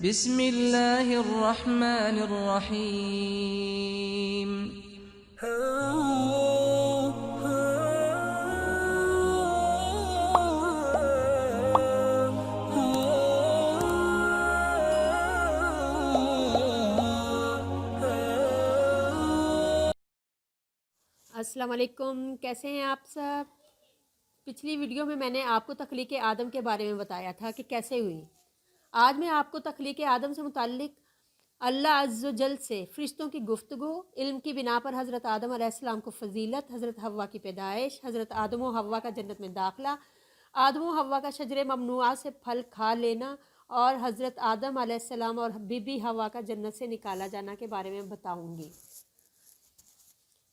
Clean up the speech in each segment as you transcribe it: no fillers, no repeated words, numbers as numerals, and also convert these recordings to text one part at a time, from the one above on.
بسم اللہ الرحمن الرحیم۔ السلام علیکم، کیسے ہیں آپ سب؟ پچھلی ویڈیو میں نے آپ کو تخلیق آدم کے بارے میں بتایا تھا کہ کیسے ہوئی۔ آج میں آپ کو تخلیق آدم سے متعلق اللہ عز و جل سے فرشتوں کی گفتگو، علم کی بنا پر حضرت آدم علیہ السلام کو فضیلت، حضرت حوا کی پیدائش، حضرت آدم و حوا کا جنت میں داخلہ، آدم و حوا کا شجر ممنوعہ سے پھل کھا لینا اور حضرت آدم علیہ السلام اور بی بی حوا کا جنت سے نکالا جانا کے بارے میں بتاؤں گی۔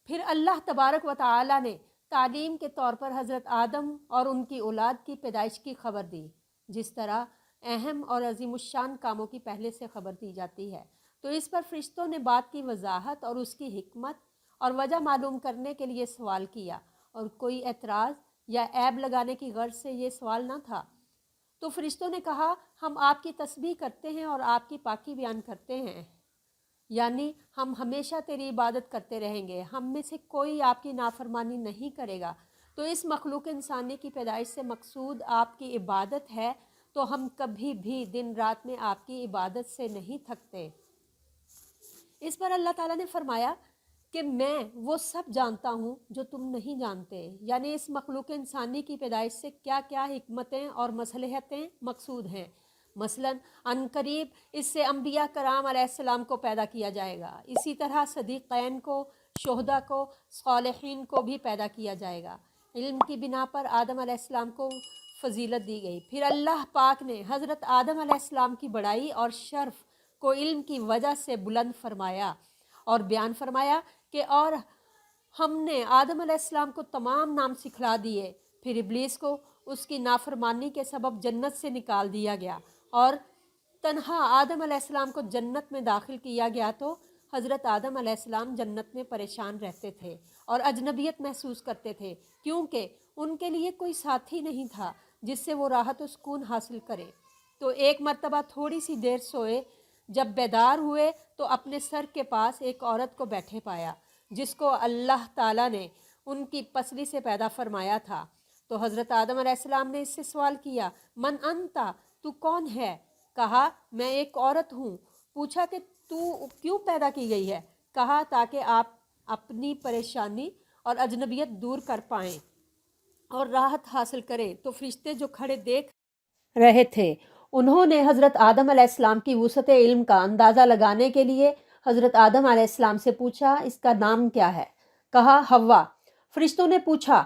پھر اللہ تبارک و تعالی نے تعلیم کے طور پر حضرت آدم اور ان کی اولاد کی پیدائش کی خبر دی، جس طرح اہم اور عظیم الشان کاموں کی پہلے سے خبر دی جاتی ہے۔ تو اس پر فرشتوں نے بات کی وضاحت اور اس کی حکمت اور وجہ معلوم کرنے کے لیے سوال کیا، اور کوئی اعتراض یا عیب لگانے کی غرض سے یہ سوال نہ تھا۔ تو فرشتوں نے کہا، ہم آپ کی تسبیح کرتے ہیں اور آپ کی پاکی بیان کرتے ہیں، یعنی ہم ہمیشہ تیری عبادت کرتے رہیں گے، ہم میں سے کوئی آپ کی نافرمانی نہیں کرے گا۔ تو اس مخلوق انسانی کی پیدائش سے مقصود آپ کی عبادت ہے، تو ہم کبھی بھی دن رات میں آپ کی عبادت سے نہیں تھکتے۔ اس پر اللہ تعالیٰ نے فرمایا کہ میں وہ سب جانتا ہوں جو تم نہیں جانتے، یعنی اس مخلوق انسانی کی پیدائش سے کیا کیا حکمتیں اور مصلحتیں مقصود ہیں۔ مثلاً عنقریب اس سے انبیاء کرام علیہ السلام کو پیدا کیا جائے گا، اسی طرح صدیقین کو، شہداء کو، صالحین کو بھی پیدا کیا جائے گا۔ علم کی بنا پر آدم علیہ السلام کو فضیلت دی گئی۔ پھر اللہ پاک نے حضرت آدم علیہ السلام کی بڑائی اور شرف کو علم کی وجہ سے بلند فرمایا اور بیان فرمایا کہ اور ہم نے آدم علیہ السلام کو تمام نام سکھلا دیے۔ پھر ابلیس کو اس کی نافرمانی کے سبب جنت سے نکال دیا گیا اور تنہا آدم علیہ السلام کو جنت میں داخل کیا گیا۔ تو حضرت آدم علیہ السلام جنت میں پریشان رہتے تھے اور اجنبیت محسوس کرتے تھے، کیونکہ ان کے لیے کوئی ساتھی نہیں تھا جس سے وہ راحت و سکون حاصل کرے۔ تو ایک مرتبہ تھوڑی سی دیر سوئے، جب بیدار ہوئے تو اپنے سر کے پاس ایک عورت کو بیٹھے پایا، جس کو اللہ تعالیٰ نے ان کی پسلی سے پیدا فرمایا تھا۔ تو حضرت آدم علیہ السلام نے اس سے سوال کیا، من انتا، تو کون ہے؟ کہا، میں ایک عورت ہوں۔ پوچھا کہ تو کیوں پیدا کی گئی ہے؟ کہا، تاکہ آپ اپنی پریشانی اور اجنبیت دور کر پائیں اور راحت حاصل کریں۔ تو فرشتے جو کھڑے دیکھ رہے تھے، انہوں نے حضرت آدم علیہ السلام کی وسعت علم کا اندازہ لگانے کے لیے حضرت آدم علیہ السلام سے پوچھا، اس کا نام کیا ہے؟ کہا، حوا۔ فرشتوں نے پوچھا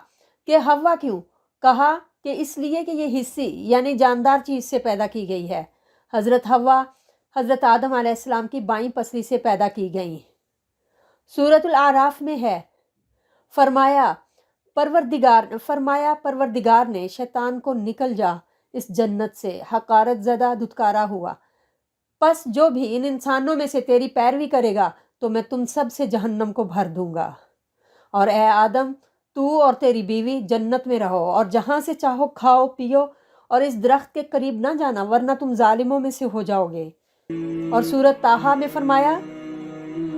کہ حوا کیوں؟ کہا کہ اس لیے کہ یہ حصی یعنی جاندار چیز سے پیدا کی گئی ہے۔ حضرت حوا حضرت آدم علیہ السلام کی بائیں پسلی سے پیدا کی گئیں۔ سورۃ الاعراف میں ہے، فرمایا پروردگار نے شیطان کو نکل جا اس جنت سے، حقارت زدہ دھتکارا ہوا، پس جو بھی ان انسانوں میں سے تیری پیروی کرے گا تو میں تم سب سے جہنم کو بھر دوں گا، اور اے آدم، تو اور تیری بیوی جنت میں رہو اور جہاں سے چاہو کھاؤ پیو، اور اس درخت کے قریب نہ جانا ورنہ تم ظالموں میں سے ہو جاؤ گے۔ اور سورۃ طٰہٰ میں فرمایا،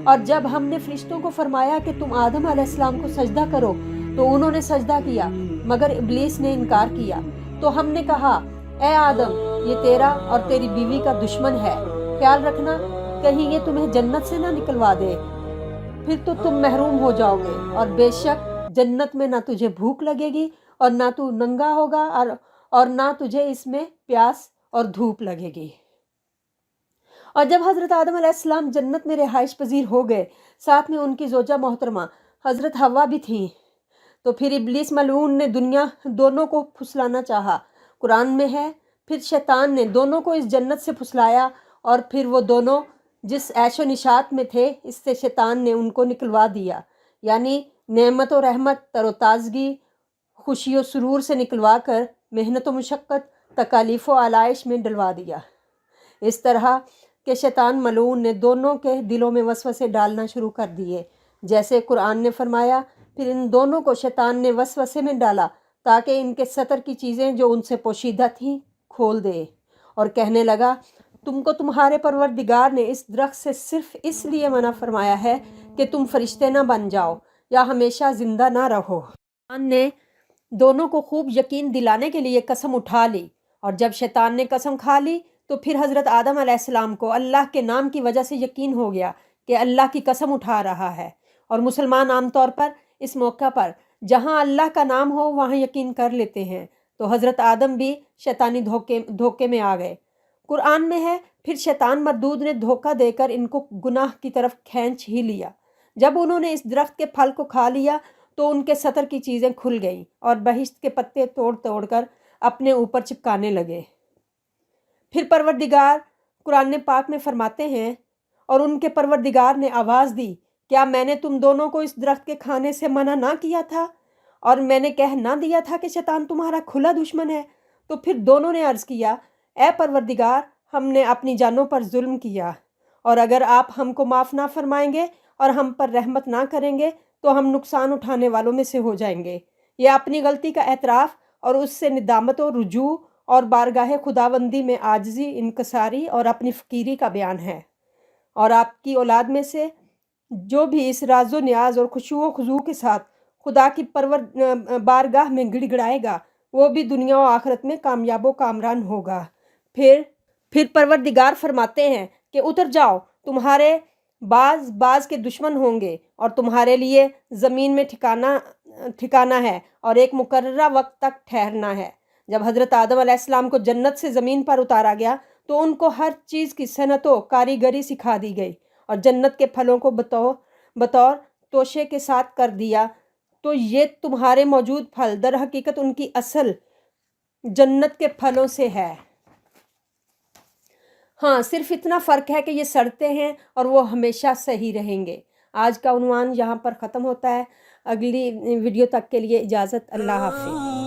اور جب ہم نے فرشتوں کو فرمایا کہ تم آدم علیہ السلام کو سجدہ کرو تو انہوں نے سجدہ کیا، مگر ابلیس نے انکار کیا۔ تو ہم نے کہا، اے آدم، یہ تیرا اور تیری بیوی کا دشمن ہے، خیال رکھنا کہیں یہ تمہیں جنت سے نہ نکلوا دے، پھر تو تم محروم ہو جاؤ گے، اور بے شک جنت میں نہ تجھے بھوک لگے گی اور نہ تو ننگا ہوگا اور نہ تجھے اس میں پیاس اور دھوپ لگے گی۔ اور جب حضرت آدم علیہ السلام جنت میں رہائش پذیر ہو گئے، ساتھ میں ان کی زوجہ محترمہ حضرت حوا بھی تھیں، تو پھر ابلیس ملعون نے دونوں کو پھسلانا چاہا۔ قرآن میں ہے، پھر شیطان نے دونوں کو اس جنت سے پھسلایا، اور پھر وہ دونوں جس عیش و نشاط میں تھے اس سے شیطان نے ان کو نکلوا دیا، یعنی نعمت و رحمت، تر و تازگی، خوشی و سرور سے نکلوا کر محنت و مشقت، تکالیف و آلائش میں ڈلوا دیا۔ اس طرح کہ شیطان ملعون نے دونوں کے دلوں میں وسوسے ڈالنا شروع کر دیے، جیسے قرآن نے فرمایا، پھر ان دونوں کو شیطان نے وسوسے میں ڈالا تاکہ ان کے ستر کی چیزیں جو ان سے پوشیدہ تھیں کھول دے، اور کہنے لگا، تم کو تمہارے پروردگار نے اس درخت سے صرف اس لیے منع فرمایا ہے کہ تم فرشتے نہ بن جاؤ یا ہمیشہ زندہ نہ رہو۔ شیطان نے دونوں کو خوب یقین دلانے کے لیے قسم اٹھا لی، اور جب شیطان نے قسم کھا لی تو پھر حضرت آدم علیہ السلام کو اللہ کے نام کی وجہ سے یقین ہو گیا کہ اللہ کی قسم اٹھا رہا ہے۔ اور مسلمان عام طور پر اس موقع پر جہاں اللہ کا نام ہو وہاں یقین کر لیتے ہیں، تو حضرت آدم بھی شیطانی دھوکے میں آ گئے۔ قرآن میں ہے، پھر شیطان مردود نے دھوکہ دے کر ان کو گناہ کی طرف کھینچ ہی لیا۔ جب انہوں نے اس درخت کے پھل کو کھا لیا تو ان کے سطر کی چیزیں کھل گئیں اور بہشت کے پتے توڑ توڑ کر اپنے اوپر چپکانے لگے۔ پھر پروردگار قرآن پاک میں فرماتے ہیں، اور ان کے پروردگار نے آواز دی، کیا میں نے تم دونوں کو اس درخت کے کھانے سے منع نہ کیا تھا، اور میں نے کہہ نہ دیا تھا کہ شیطان تمہارا کھلا دشمن ہے؟ تو پھر دونوں نے عرض کیا، اے پروردگار، ہم نے اپنی جانوں پر ظلم کیا، اور اگر آپ ہم کو معاف نہ فرمائیں گے اور ہم پر رحمت نہ کریں گے تو ہم نقصان اٹھانے والوں میں سے ہو جائیں گے۔ یہ اپنی غلطی کا اعتراف اور اس سے ندامت و رجوع اور بارگاہ خداوندی میں عاجزی، انکساری اور اپنی فقیری کا بیان ہے۔ اور آپ کی اولاد میں سے جو بھی اس راز و نیاز اور خشوع و خضوع کے ساتھ خدا کی بارگاہ میں گڑ گڑائے گا، وہ بھی دنیا و آخرت میں کامیاب و کامران ہوگا۔ پھر پروردگار فرماتے ہیں کہ اتر جاؤ، تمہارے بعض کے دشمن ہوں گے اور تمہارے لیے زمین میں ٹھکانہ ہے اور ایک مقررہ وقت تک ٹھہرنا ہے۔ جب حضرت آدم علیہ السلام کو جنت سے زمین پر اتارا گیا تو ان کو ہر چیز کی صنعت و کاریگری سکھا دی گئی اور جنت کے پھلوں کو بطور توشے کے ساتھ کر دیا، تو یہ تمہارے موجود پھل در حقیقت ان کی اصل جنت کے پھلوں سے ہے۔ ہاں، صرف اتنا فرق ہے کہ یہ سڑتے ہیں اور وہ ہمیشہ صحیح رہیں گے۔ آج کا عنوان یہاں پر ختم ہوتا ہے۔ اگلی ویڈیو تک کے لیے اجازت، اللہ حافظ۔